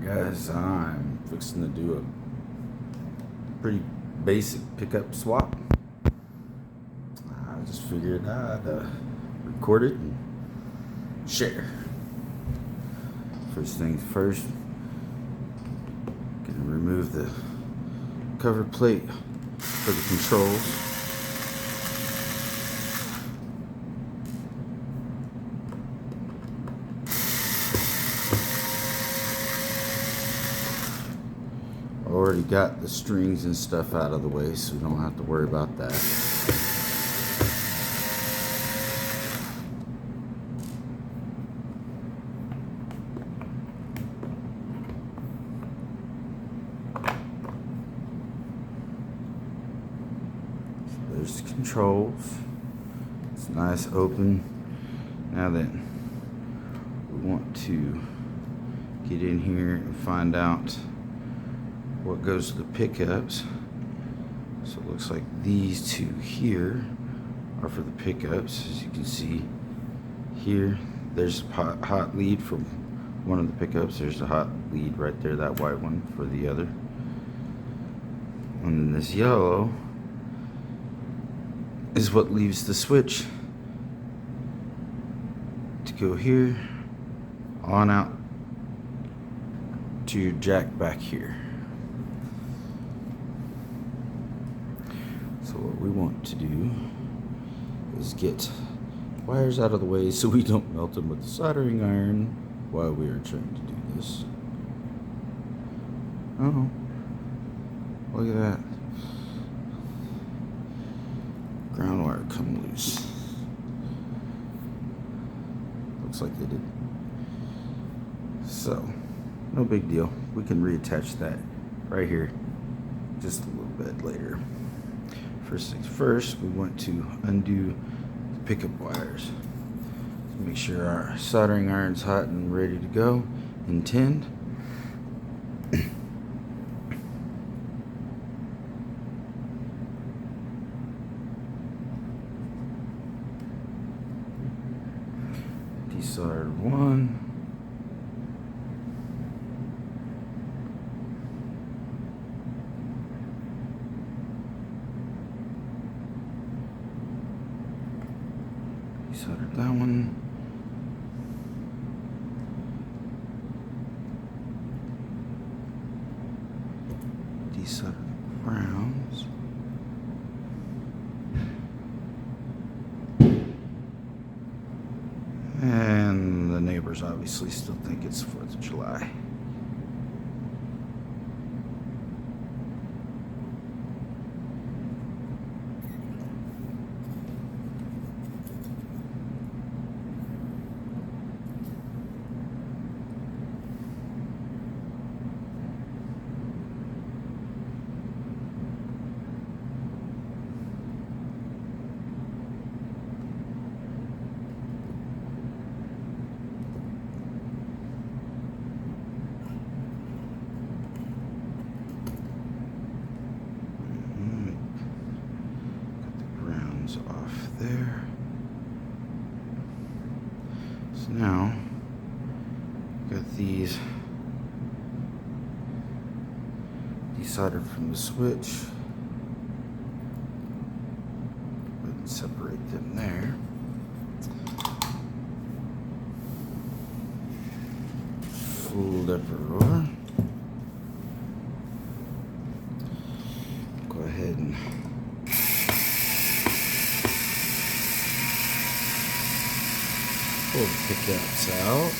Guys, I'm fixing to do a pretty basic pickup swap. I just figured I'd record it and share. First things first, gonna remove the cover plate for the controls. Already got the strings and stuff out of the way, so we don't have to worry about that. So there's the controls. It's nice open. Now that we want to get in here and find out what goes to the pickups. So it looks like these two here are for the pickups. As you can see here, there's a hot lead from one of the pickups. There's a hot lead right there, that white one, for the other. And then this yellow is what leaves the switch to go here on out to your jack back here. So what we want to do is get wires out of the way so we don't melt them with the soldering iron while we are trying to do this. Oh, look at that. Ground wire come loose. Looks like they did. So, no big deal. We can reattach that right here just a little bit later. First things first, we want to undo the pickup wires. So make sure our soldering iron's hot and ready to go and tinned. Desoldered one. Desoldered that one. Desoldered the browns. And the neighbors obviously still think it's 4th of July. Off there. So now got these desoldered from the switch. We can separate them there. Fold everywhere. Go ahead and pull the pickups out.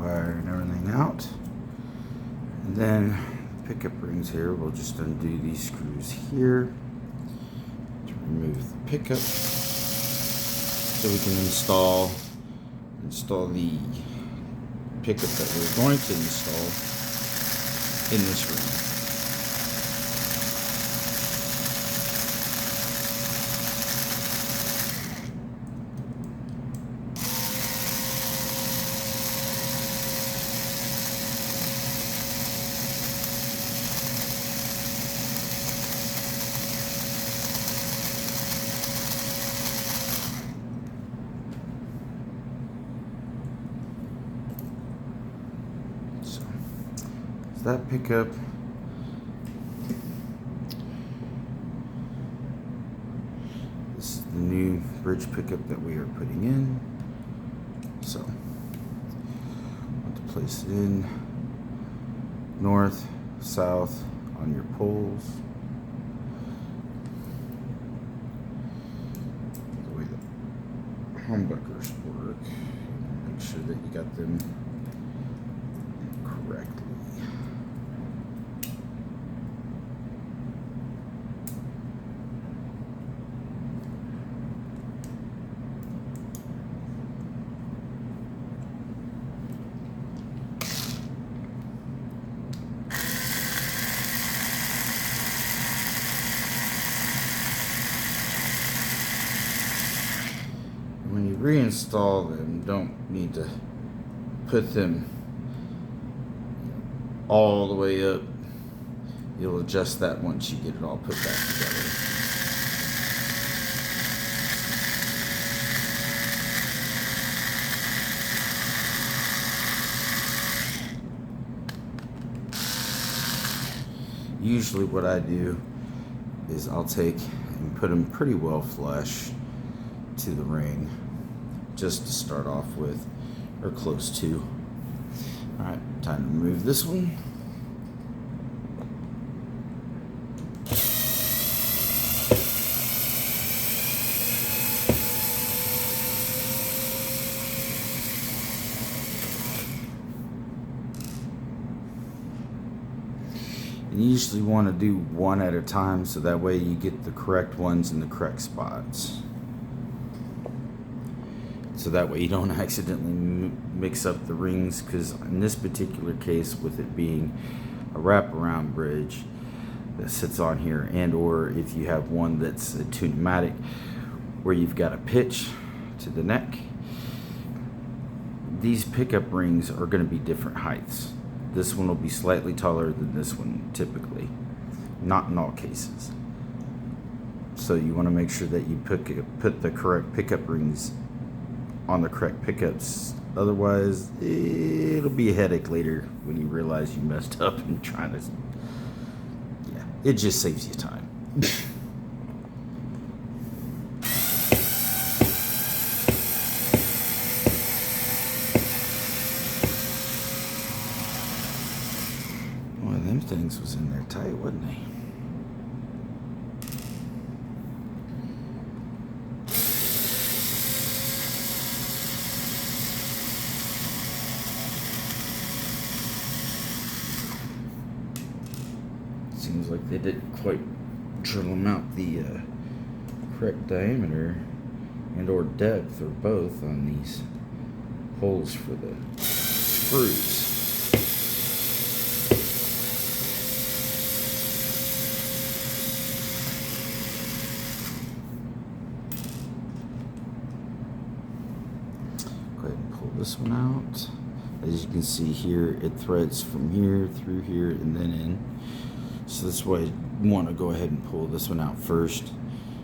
wire and everything out. And then pickup rings here, we'll just undo these screws here to remove the pickup so we can install the pickup that we're going to install in this ring. That pickup this is the new bridge pickup that we are putting in, so I want to place it in north, south on your poles, the way the humbuckers work. Make sure that you got them correctly. When you reinstall them, don't need to put them all the way up. You'll adjust that once you get it all put back together. Usually what I do is I'll take and put them pretty well flush to the ring just to start off with, or close to. Alright, time to remove this one. And you usually want to do one at a time so that way you get the correct ones in the correct spots. So that way you don't accidentally mix up the rings, because in this particular case, with it being a wraparound bridge that sits on here, and or if you have one that's a pneumatic where you've got a pitch to the neck, these pickup rings are going to be different heights. This one will be slightly taller than this one typically, not in all cases. So you want to make sure that you put the correct pickup rings on the correct pickups. Otherwise, it'll be a headache later when you realize you messed up and trying to. Yeah, it just saves you time. One of them things was in there tight, wasn't they? Seems like they didn't quite drill them out the correct diameter and or depth, or both, on these holes for the screws. Go ahead and pull this one out. As you can see here, it threads from here through here and then in. So that's why you want to go ahead and pull this one out first,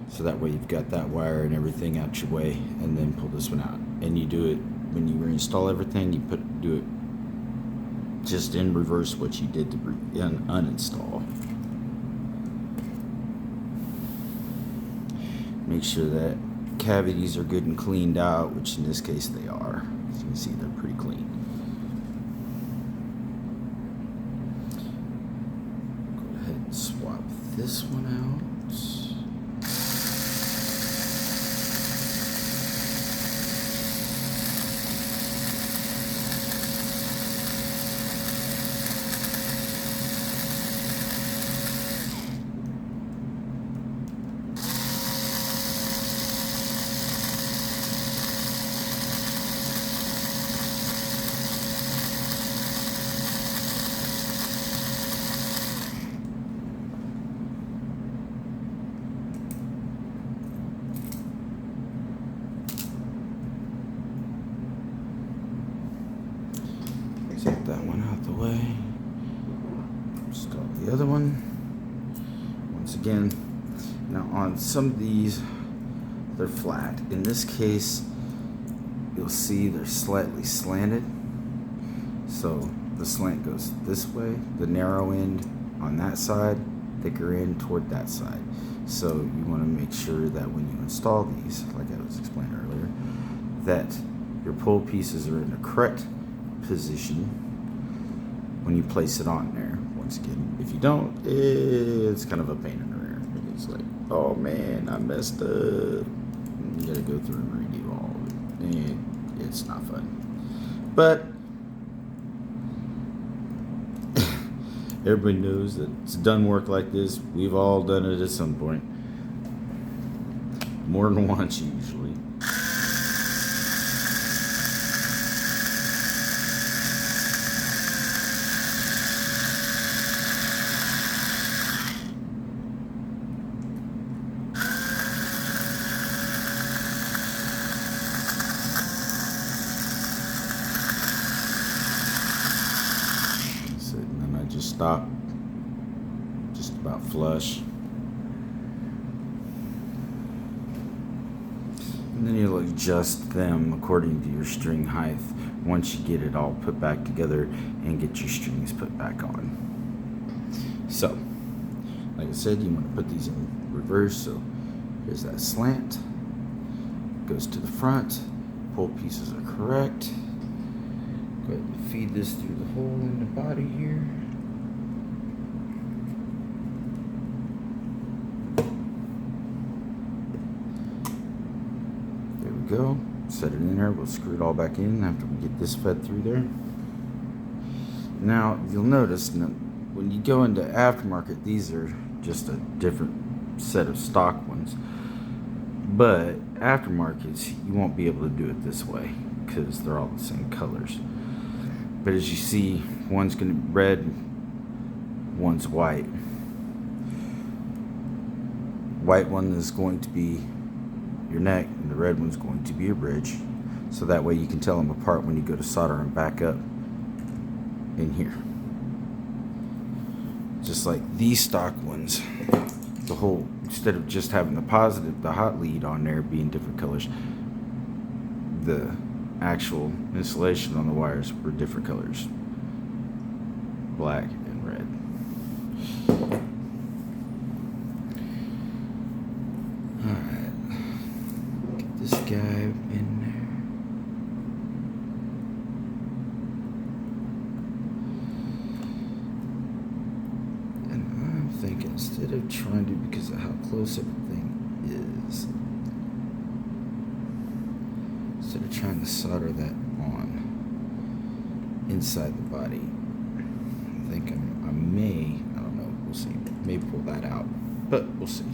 so that way you've got that wire and everything out your way, and then pull this one out. And you do it when you reinstall everything, you do it just in reverse what you did to uninstall. Make sure that cavities are good and cleaned out, which in this case they are. As you can see, they're pretty clean. Swap this one out. Set that one out the way. Install the other one. Once again, now on some of these, they're flat. In this case, you'll see they're slightly slanted. So the slant goes this way, the narrow end on that side, thicker end toward that side. So you want to make sure that when you install these, like I was explaining earlier, that your pull pieces are in the correct position when you place it on there. Once again, if you don't, it's kind of a pain in the rear. It's like, oh man, I messed up. You gotta go through and redo all of it. And it's not fun. But everybody knows that it's done work like this. We've all done it at some point. More than once, usually. And then I just stop, just about flush. And then you'll adjust them according to your string height once you get it all put back together and get your strings put back on. So, like I said, you want to put these in reverse. So here's that slant. Goes to the front. Pull pieces are correct. Go ahead and feed this through the hole in the body here. There we go. Set it in there. We'll screw it all back in after we get this fed through there. Now, you'll notice that when you go into aftermarket, these are just a different set of stock ones. But aftermarkets, you won't be able to do it this way because they're all the same colors. But as you see, one's going to be red, one's white. White one is going to be your neck, and the red one's going to be your bridge. So that way you can tell them apart when you go to solder them back up in here. Just like these stock ones, the whole, instead of just having the positive, the hot lead on there being different colors, the actual insulation on the wires were different colors, black and red. Alright, get this guy in there. And I'm thinking, instead of trying to, because of how close everything is, instead of trying to solder that on inside the body, I think I may, I don't know, we'll see, may pull that out, but we'll see.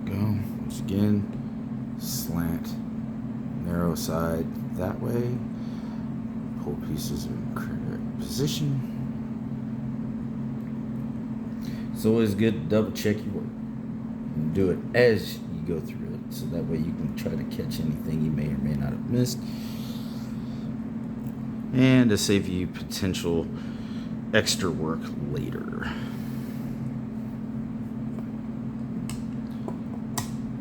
Go, once again, slant, narrow side that way, pull pieces are in correct position. It's always good to double check your work and do it as you go through it, so that way you can try to catch anything you may or may not have missed, and to save you potential extra work later.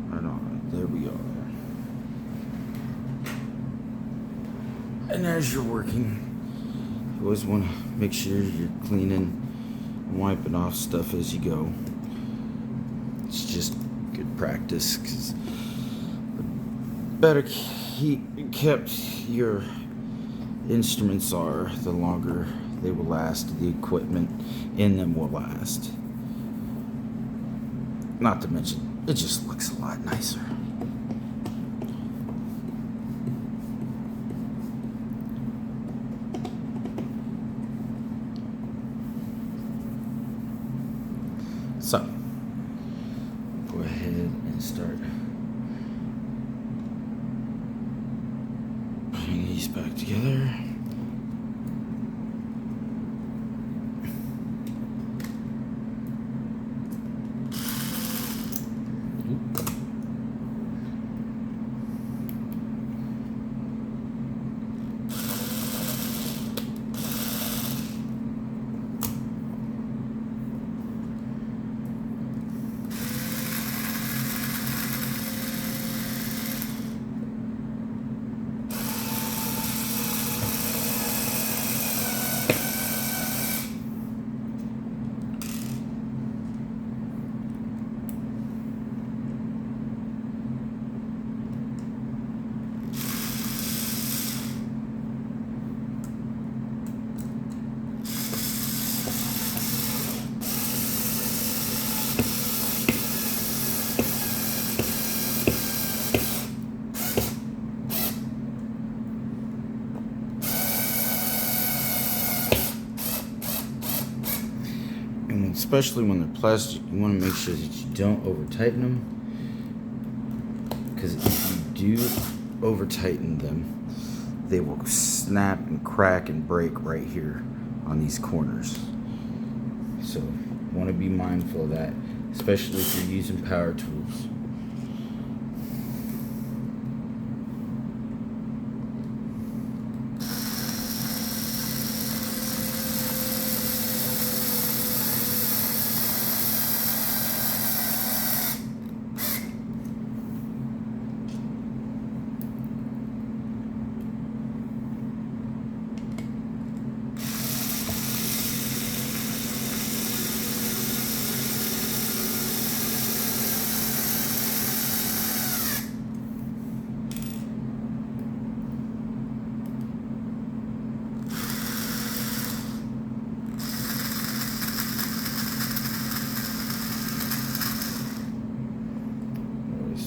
Right on, there we are. And as you're working, you always want to make sure you're cleaning, wiping off stuff as you go. It's just good practice, because the better kept your instruments are, the longer they will last. The equipment in them will last. Not to mention, it just looks a lot nicer. So, go ahead and start putting these back together. especially when they're plastic, you want to make sure that you don't over tighten them, because if you do over tighten them, they will snap and crack and break right here on these corners. So want to be mindful of that, especially if you're using power tools.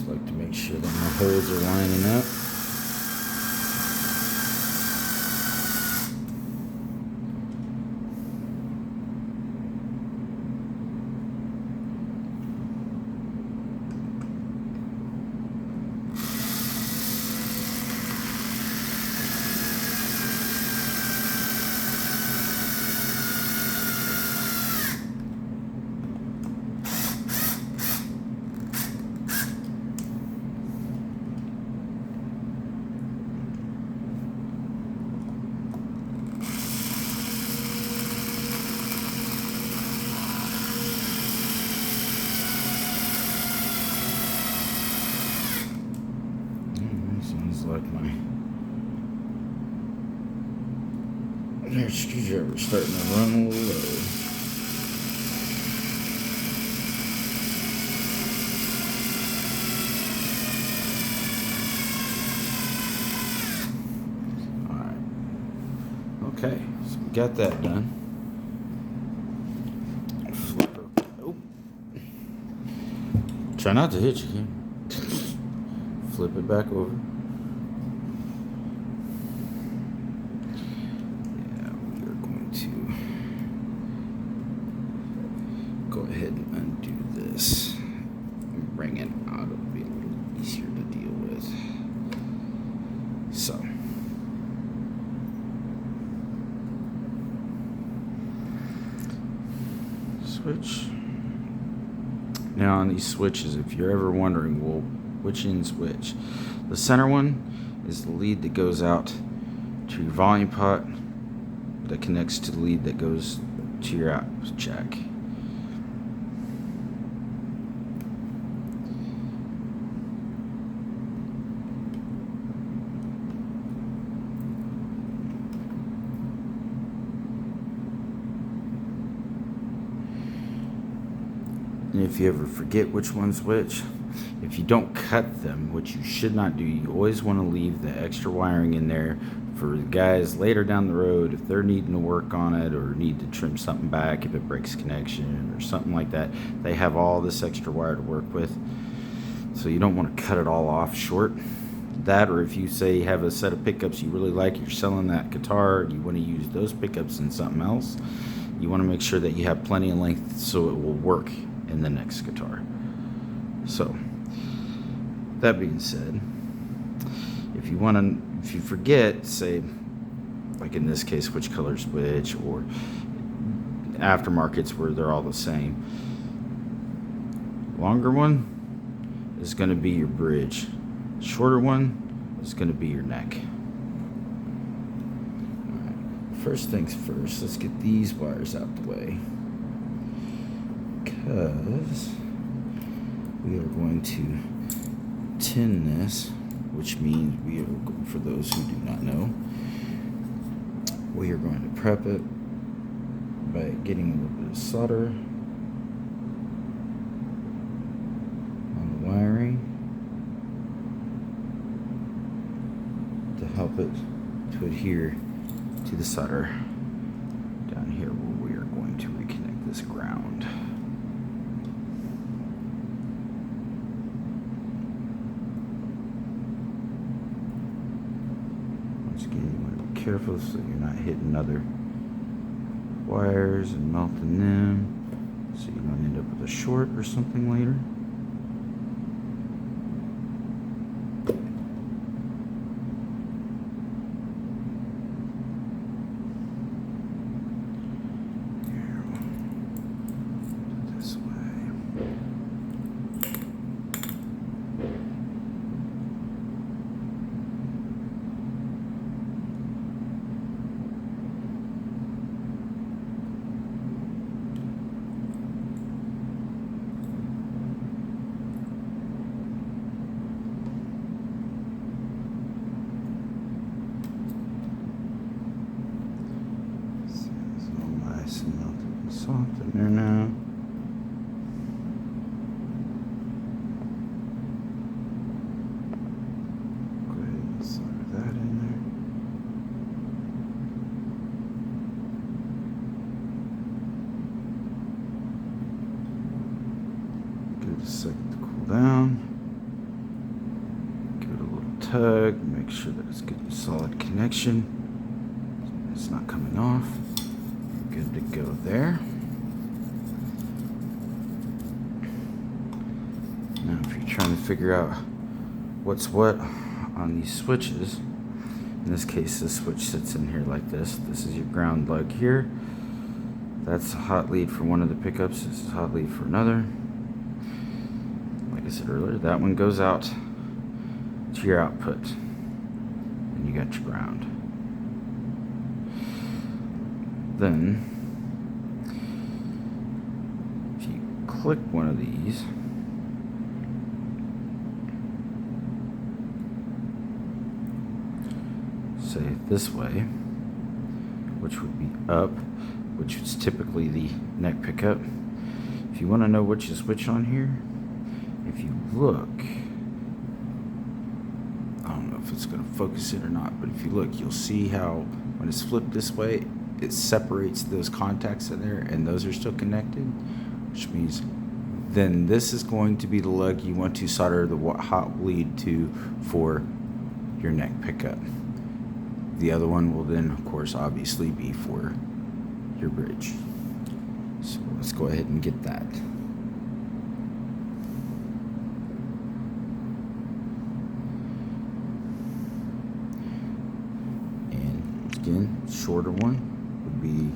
Like to make sure that my holes are lining up. Sounds like my screwdriver starting to run a little low. Alright. Okay, so we got that done. Flip her. Oh. Try not to hit you, Kim. Flip it back over. Go ahead and undo this and bring it out. It'll be a little easier to deal with. So, switch. Now on these switches, if you're ever wondering, well, which end's which? The center one is the lead that goes out to your volume pot that connects to the lead that goes to your out jack. And if you ever forget which one's which, if you don't cut them, which you should not do, you always want to leave the extra wiring in there for the guys later down the road if they're needing to work on it or need to trim something back if it breaks connection or something like that. They have all this extra wire to work with, so you don't want to cut it all off short. That, or if you say you have a set of pickups you really like, you're selling that guitar, you want to use those pickups in something else, you want to make sure that you have plenty of length so it will work in the next guitar. So that being said, if you forget, say like in this case which color's which, or aftermarkets where they're all the same, longer one is going to be your bridge, shorter one is going to be your neck. Alright, first things first, let's get these wires out the way, because we are going to tin this, which means we are, for those who do not know, we are going to prep it by getting a little bit of solder on the wiring to help it to adhere to the solder down here where we are going to reconnect this ground. Careful so you're not hitting other wires and melting them. so you don't end up with a short or something later. Soft in there now. Go ahead and solder that in there. Give it a second to cool down. Give it a little tug. Make sure that it's good and solid connection. It's not coming off. Good to go there. Now if you're trying to figure out what's what on these switches, in this case this switch sits in here like this. This is your ground lug here. That's a hot lead for one of the pickups. This is a hot lead for another. Like I said earlier, that one goes out to your output. And you got your ground. Then, if you click one of these, say it this way, which would be up, which is typically the neck pickup. If you want to know which is which on here, if you look, I don't know if it's going to focus it or not, but if you look, you'll see how when it's flipped this way, it separates those contacts in there, and those are still connected, which means then this is going to be the lug you want to solder the hot lead to for your neck pickup. The other one will then, of course, obviously be for your bridge. So let's go ahead and get that. And again, shorter one would be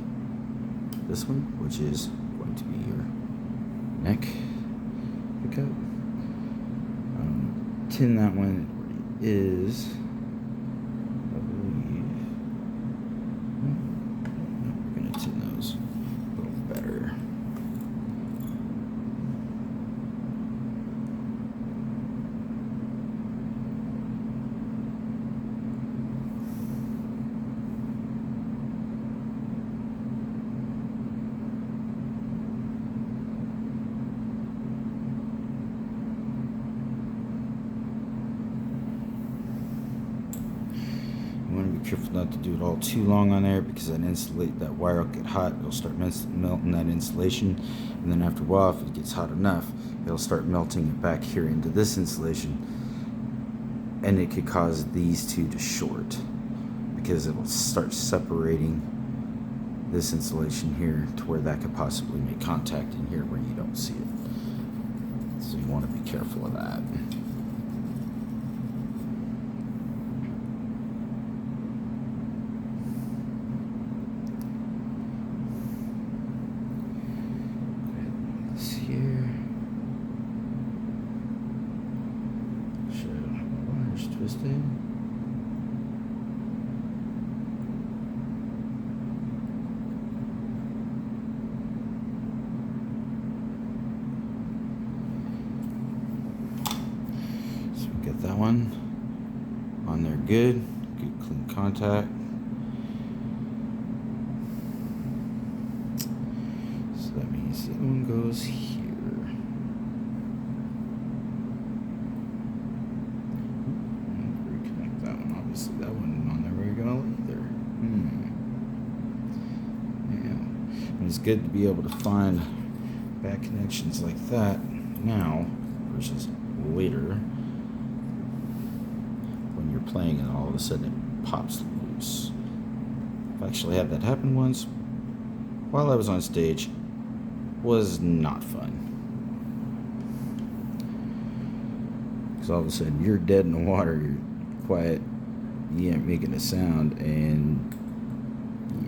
this one, which is going to be your neck pickup. 10 that one is, I believe, we're going to tin those a little better. Careful not to do it all too long on there, because that wire will get hot. It'll start melting that insulation, and then after a while, if it gets hot enough, it'll start melting it back here into this insulation, and it could cause these two to short because it'll start separating this insulation here to where that could possibly make contact in here where you don't see it. So you want to be careful of that. Twisted. So we get that one on there good clean contact. So that means the other one goes here. That one on there very well either. Yeah. And it's good to be able to find back connections like that now versus later when you're playing and all of a sudden it pops loose. I've actually had that happen once while I was on stage was not fun. Because all of a sudden you're dead in the water, you're quiet, you ain't making a sound, and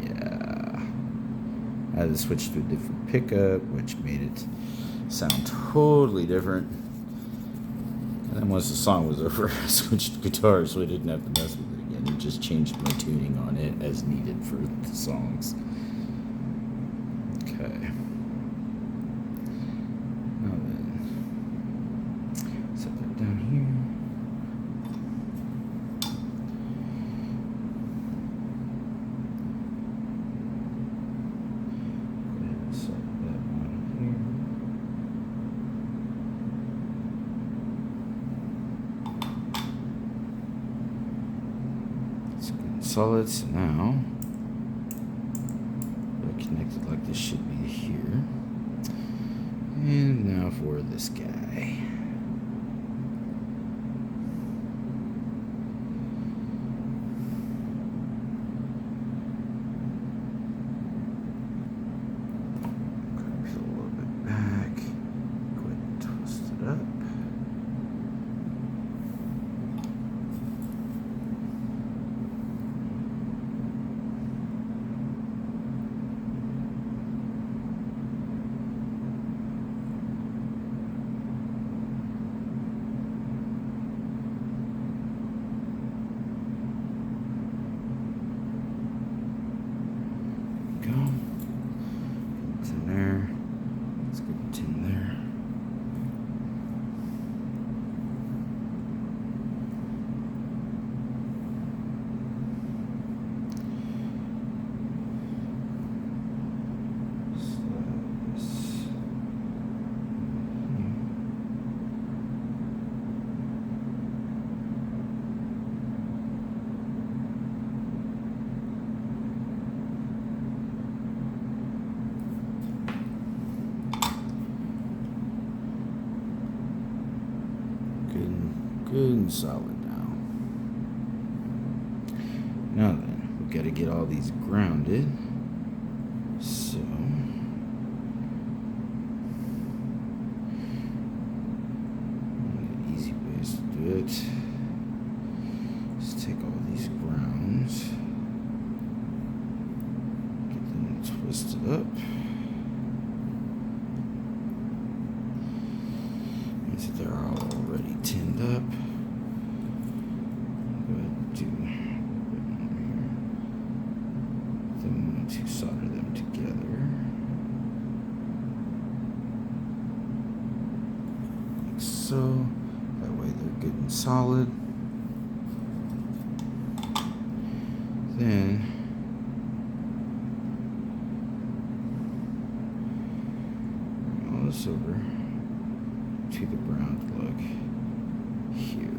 yeah. I had to switch to a different pickup, which made it sound totally different. And then once the song was over, I switched guitars so I didn't have to mess with it again and just changed my tuning on it as needed for the songs. Okay. Now then, set that down here. Go ahead and set that on here. It's good and solid, so now connected like this should be here. And now for this guy. Gotta peel a little bit back. Go ahead and twist it up. Go. It's in there. Let's get it in there. Slide this. Good and solid now. Now then, we gotta get all these grounded. So one of the easy ways to do it is take all these grounds, get them twisted up. Means that they're all already tinned up. Go ahead and do a little bit more here. Then we want to solder them together. Like so. That way they're good and solid. Then bring all this over to the brown plug here.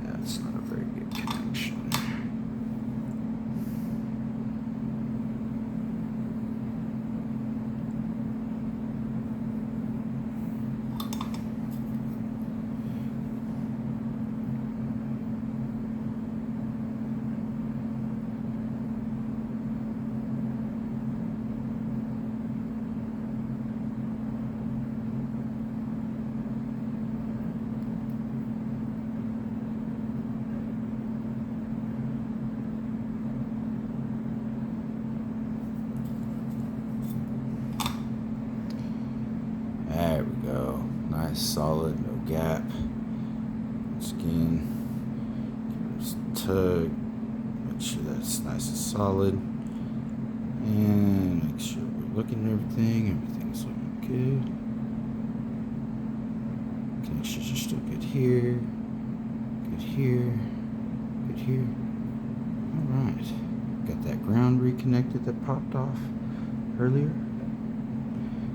That's not a very good connection. There we go. Nice, solid, no gap. Once again, give it a tug. Make sure that's nice and solid. And make sure we're looking at everything. Everything's looking good. Connections are still good here. Good here. Good here. Alright. Got that ground reconnected that popped off earlier.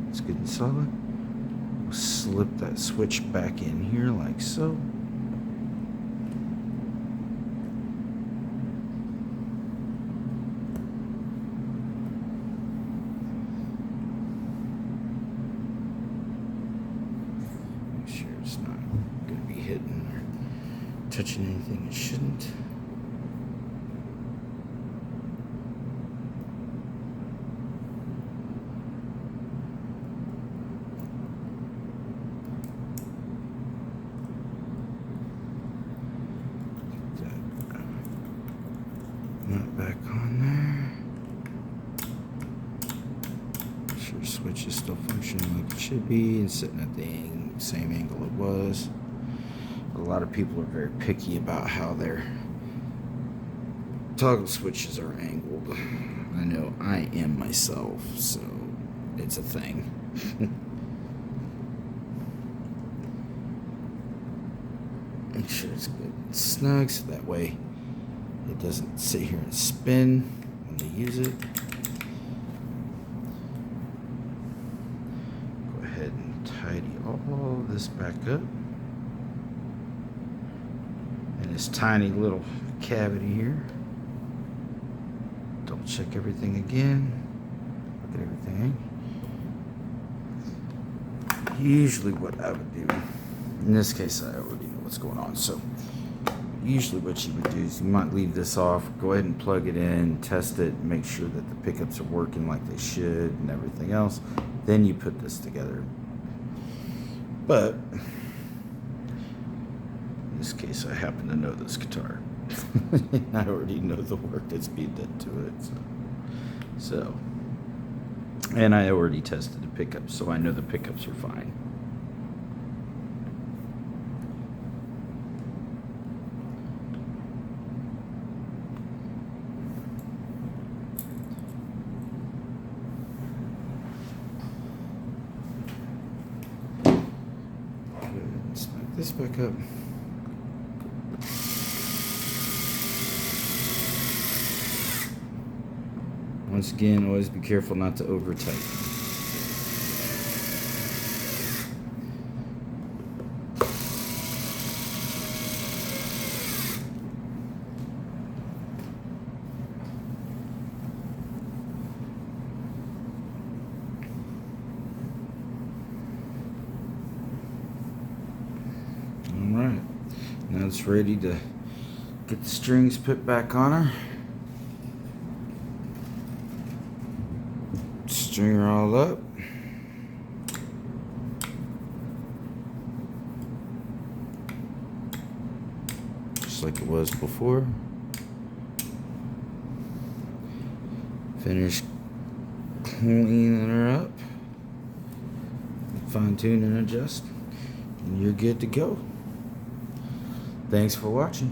It's good and solid. We'll slip that switch back in here like so. Make sure it's not going to be hitting or touching anything it shouldn't. Nut back on there. Make sure switch is still functioning like it should be and sitting at the same angle it was. A lot of people are very picky about how their toggle switches are angled. I know I am myself, so it's a thing. Make sure it's good and snug so that way it doesn't sit here and spin when they use it. Go ahead and tidy all this back up. And this tiny little cavity here. Double check everything again. Look at everything. Usually what I would do, in this case I already know what's going on, so usually what you would do is you might leave this off, go ahead and plug it in, test it, make sure that the pickups are working like they should and everything else. Then you put this together. But in this case, I happen to know this guitar. I already know the work that's being done to it. So, and I already tested the pickups, so I know the pickups are fine. Snap this back up. Once again, always be careful not to over tighten. Alright, now it's ready to get the strings put back on her. String her all up. Just like it was before. Finish cleaning her up. Fine tune and adjust. And you're good to go. Thanks for watching.